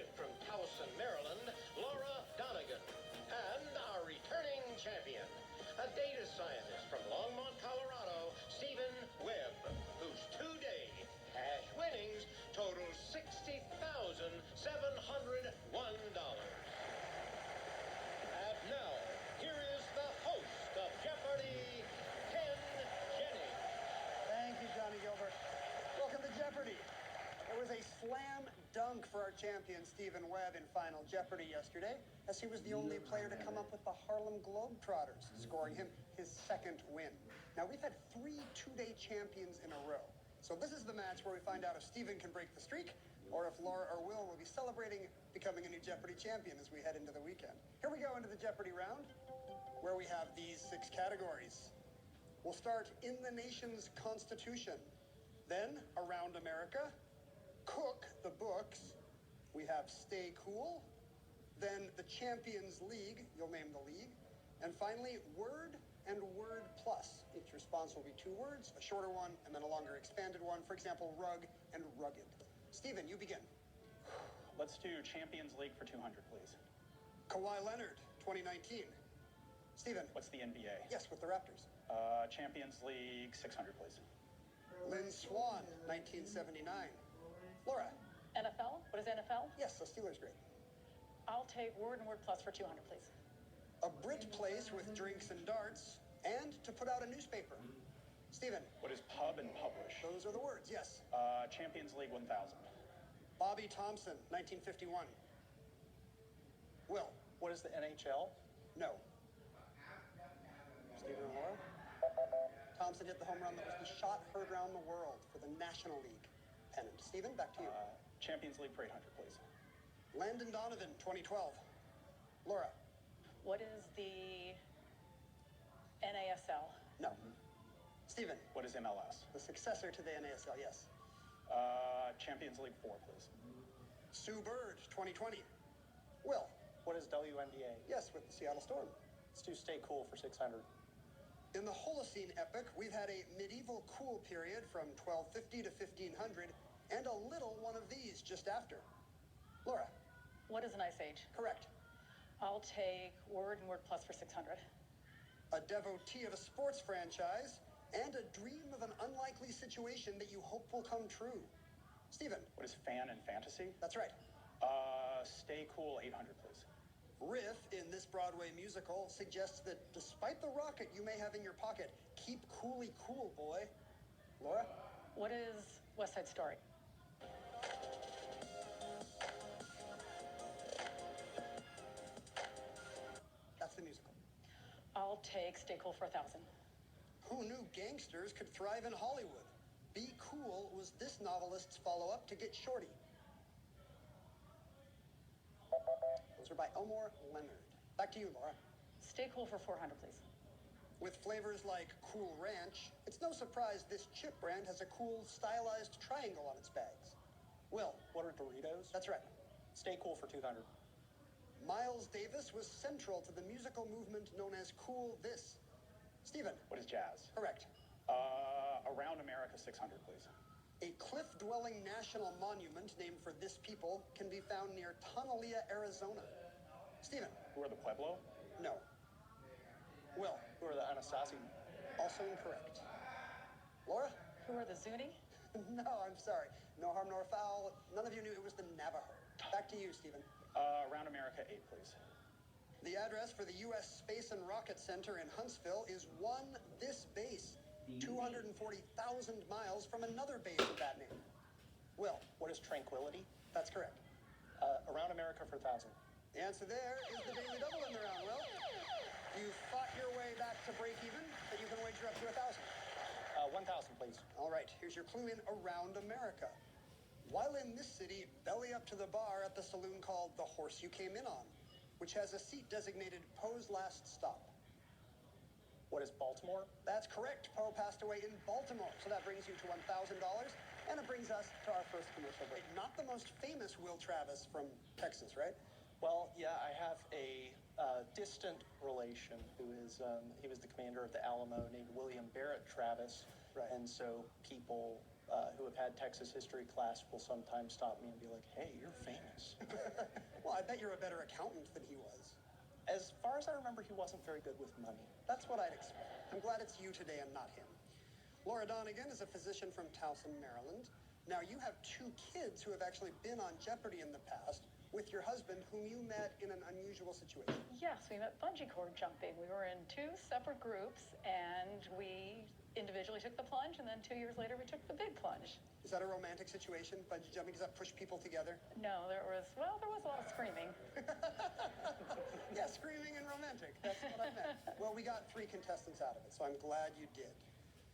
detective from Towson, Maryland, Laura Donegan. And our returning champion, a data scientist from Longmont, Colorado, Stephen Webb, whose two-day cash winnings total $60,701. And now, here is the host of Jeopardy, Ken Jennings. Thank you, Johnny Gilbert. Welcome to Jeopardy! It was a slam dunk for our champion, Stephen Webb, in Final Jeopardy yesterday, as he was the only player to come up with the Harlem Globetrotters, scoring him his second win. Now, we've had 3 two-day champions in a row, so this is the match where we find out if Stephen can break the streak, or if Laura or Will be celebrating becoming a new Jeopardy champion as we head into the weekend. Here we go into the Jeopardy round, where we have these 6 categories. We'll start in the nation's Constitution, then Around America, Cook the Books, we have Stay Cool, then the Champions League, you'll name the league, and finally Word and Word Plus. Each response will be 2 words, a shorter one and then a longer expanded one. For example, rug and rugged. Stephen, you begin. Let's do Champions League for 200, please. Kawhi Leonard, 2019. Stephen. What's the NBA? Yes, with the Raptors. Champions League 600, please. Lynn Swann, 1979. Laura. NFL? What is NFL? Yes, the Steelers grade. I'll take Word and Word Plus for 200, please. A Brit place with drinks and darts, and to put out a newspaper. Stephen. What is pub and publish? Those are the words, yes. Champions League 1000. Bobby Thompson, 1951. Will. What is the NHL? No. Stephen and Laura. Thompson hit the home run that was the shot heard around the world for the National League pennant. Stephen, back to you. Champions League for 800, please. Landon Donovan, 2012. Laura. What is the NASL? No. Stephen. What is MLS? The successor to the NASL, yes. Champions League 4, please. Sue Bird, 2020. Will. What is WNBA? Yes, with the Seattle Storm. Let's do Stay Cool for 600. In the Holocene epoch, we've had a medieval cool period from 1250 to 1500, and a little one of these just after. Laura. What is an Ice Age? Correct. I'll take Word and Word Plus for 600. A devotee of a sports franchise, and a dream of an unlikely situation that you hope will come true. Stephen. What is fan and fantasy? That's right. Stay Cool 800, please. Riff in this Broadway musical suggests that despite the rocket you may have in your pocket, keep coolly cool, boy. Laura? What is West Side Story? That's the musical. I'll take Stay Cool for 1,000. Who knew gangsters could thrive in Hollywood? Be Cool was this novelist's follow-up to Get Shorty. Those are by Elmore Leonard. Back to you, Laura. Stay Cool for 400, please. With flavors like Cool Ranch, it's no surprise this chip brand has a cool, stylized triangle on its bags. Will. What are Doritos? That's right. Stay Cool for 200. Miles Davis was central to the musical movement known as Cool This. Stephen. What is jazz? Correct. Around America 600, please. A cliff-dwelling national monument named for this people can be found near Tonalea, Arizona. Stephen. Who are the Pueblo? No. Will. Who are the Anasazi? Also incorrect. Laura? Who are the Zuni? No, I'm sorry. No harm nor foul. None of you knew it was the Navajo. Back to you, Stephen. Around America 8, please. The address for the U.S. Space and Rocket Center in Huntsville is this base, 240,000 miles from another base of that name. Will. What is Tranquility? That's correct. Around America for 1,000. The answer there is the Daily Double in the round, Will. You fought your way back to break even, but you can wager up to 1,000. 1,000, please. All right, here's your clue in Around America. While in this city, belly up to the bar at the saloon called The Horse You Came In On, which has a seat designated Poe's Last Stop. What is Baltimore? That's correct. Poe passed away in Baltimore, so that brings you to $1,000, and it brings us to our first commercial break. Not the most famous Will Travis from Texas, right? Well, yeah, I have a distant relation who is, he was the commander of the Alamo named William Barrett Travis. Right. And so people who have had Texas history class will sometimes stop me and be like, hey, you're famous. Well, I bet you're a better accountant than he was. As far as I remember, he wasn't very good with money. That's what I'd expect. I'm glad it's you today and not him. Laura Donegan is a physician from Towson, Maryland. Now, you have two kids who have actually been on Jeopardy in the past with your husband, whom you met in an unusual situation. Yes, we met bungee cord jumping. We were in two separate groups, and we individually took the plunge, and then 2 years later, we took the big plunge. Is that a romantic situation? Bungee jumping, does that push people together? No, there was a lot of screaming. Yeah, screaming and romantic. That's what I meant. Well, we got 3 contestants out of it, so I'm glad you did.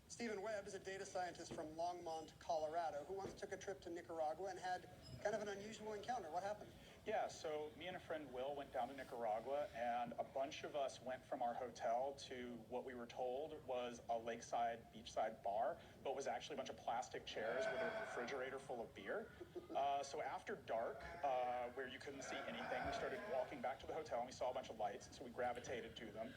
Stephen Webb is a data scientist from Longmont, Colorado, who once took a trip to Nicaragua and had kind of an unusual encounter. What happened? Yeah, so me and a friend Will went down to Nicaragua, and a bunch of us went from our hotel to what we were told was a lakeside, beachside bar, but was actually a bunch of plastic chairs with a refrigerator full of beer. So after dark, where you couldn't see anything, we started walking back to the hotel, and we saw a bunch of lights, so we gravitated to them.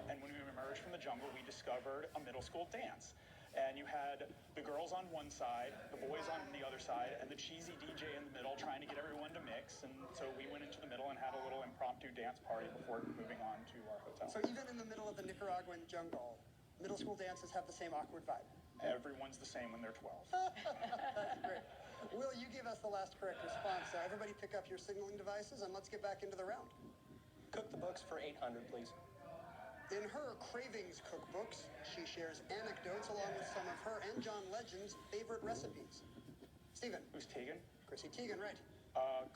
And when we emerged from the jungle, we discovered a middle school dance. And you had the girls on one side, the boys on the other side, and the cheesy DJ in the middle trying to get everyone to mix. And so we went into the middle and had a little impromptu dance party before moving on to our hotel. So even in the middle of the Nicaraguan jungle, middle school dances have the same awkward vibe. Everyone's the same when they're 12. That's great. Will, you gave us the last correct response, so everybody pick up your signaling devices and let's get back into the round. Cook the books for 800, please. In her Cravings cookbooks, she shares anecdotes along with some of her and John Legend's favorite recipes. Stephen. Who's Tegan? Chrissy Teigen, right.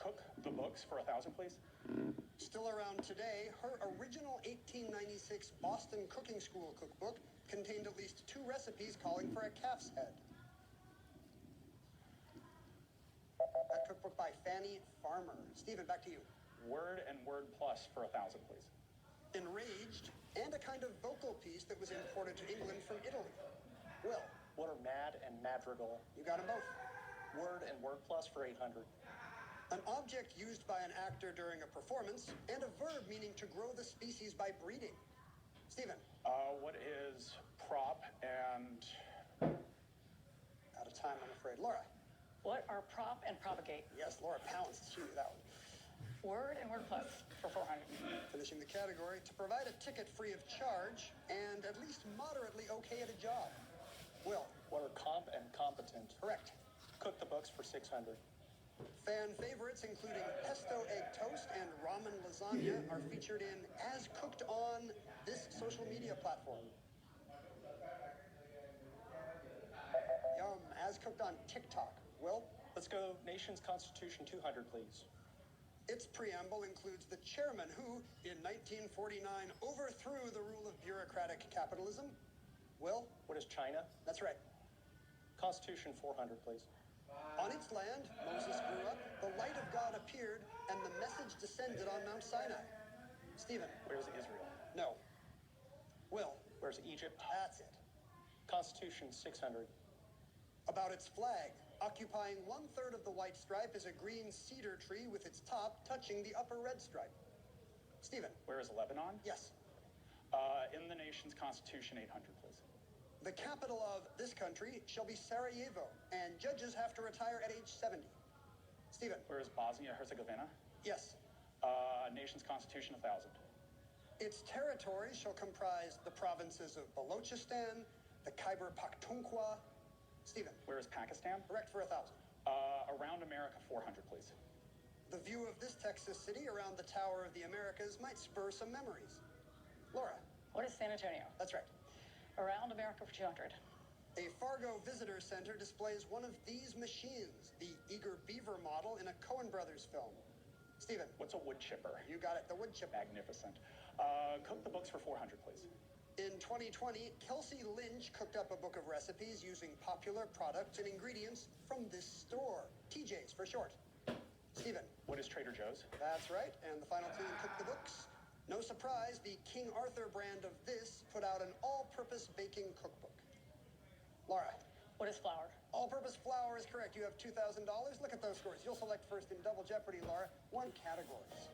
Cook the books for 1,000, please. Still around today, her original 1896 Boston Cooking School cookbook contained at least 2 recipes calling for a calf's head. That cookbook by Fanny Farmer. Stephen, back to you. Word and word plus for 1,000, please. Enraged, and a kind of vocal piece that was imported to England from Italy. Will. What are mad and madrigal? You got them both. Word and word plus for 800. An object used by an actor during a performance, and a verb meaning to grow the species by breeding. Stephen. What is prop and... Out of time, I'm afraid. Laura. What are prop and propagate? Yes, Laura pounced. She knew that one. Word and word plus for 400. Finishing the category, to provide a ticket free of charge and at least moderately okay at a job. Will. What are comp and competent? Correct. Cook the books for 600. Fan favorites, including pesto egg toast and ramen lasagna, are featured in As Cooked on this social media platform. Yum. As Cooked on TikTok. Will. Let's go Nation's Constitution 200, please. Its preamble includes the chairman who, in 1949, overthrew the rule of bureaucratic capitalism. Will? What is China? That's right. Constitution 400, please. On its land, Moses grew up, the light of God appeared, and the message descended on Mount Sinai. Stephen. Where's Israel? No. Will. Where's Egypt? That's it. Constitution 600. About its flag. Occupying 1/3 of the white stripe is a green cedar tree with its top touching the upper red stripe. Stephen. Where is Lebanon? Yes. In the nation's constitution, 800, please. The capital of this country shall be Sarajevo, and judges have to retire at age 70. Stephen. Where is Bosnia-Herzegovina? Yes. Nation's constitution, 1,000. Its territories shall comprise the provinces of Balochistan, the Khyber Pakhtunkhwa. Stephen. Where is Pakistan? Correct for 1,000. Around America, 400, please. The view of this Texas city around the Tower of the Americas might spur some memories. Laura. What is San Antonio? That's right. Around America for 200. A Fargo visitor center displays one of these machines, the Eager Beaver model in a Coen Brothers film. Stephen. What's a wood chipper? You got it, the wood chipper. Magnificent. Cook the books for 400, please. In 2020, Kelsey Lynch cooked up a book of recipes using popular products and ingredients from this store. TJ's for short. Stephen. What is Trader Joe's? That's right, and the final clue in Cook the Books. No surprise, the King Arthur brand of this put out an all-purpose baking cookbook. Laura. What is flour? All-purpose flour is correct. You have $2,000. Look at those scores. You'll select first in Double Jeopardy, Laura. 1 categories.